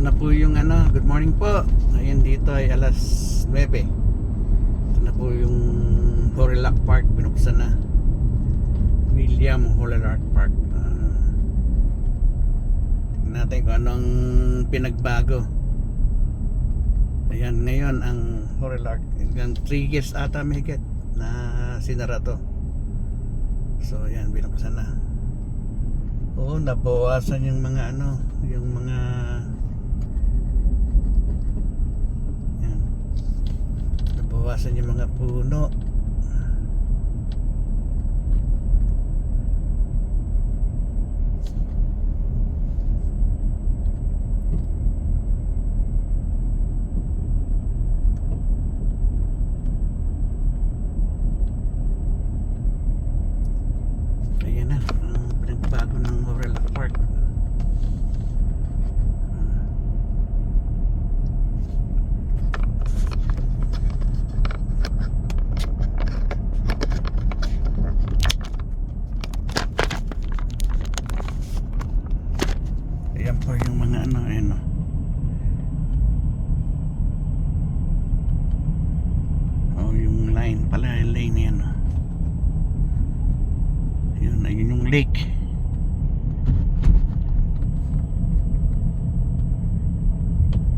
na po yung ano, good morning po. Ngayon dito ay alas 9. Ito na po yung Horilac Park, binuksan na. William Horilac Park. Tingnan natin kung anong pinagbago. Ayan, ngayon ang Horilac, 3 years ata may higit na sinara to. So ayan, binuksan na. Oo, nabawasan yung mga ano, yung mga yan, nabawasan yung mga puno. Ayan na ang pinagbago ng Horilac Park. Ayan po yung mga ano, ayan o. Oh, yung line pala, yung lane yan o. Ayun yung lake.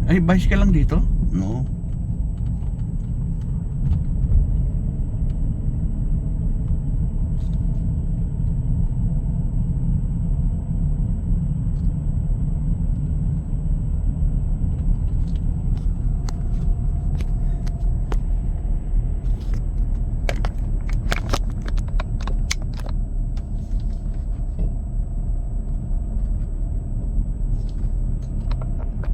Ay, bicycle lang dito? No.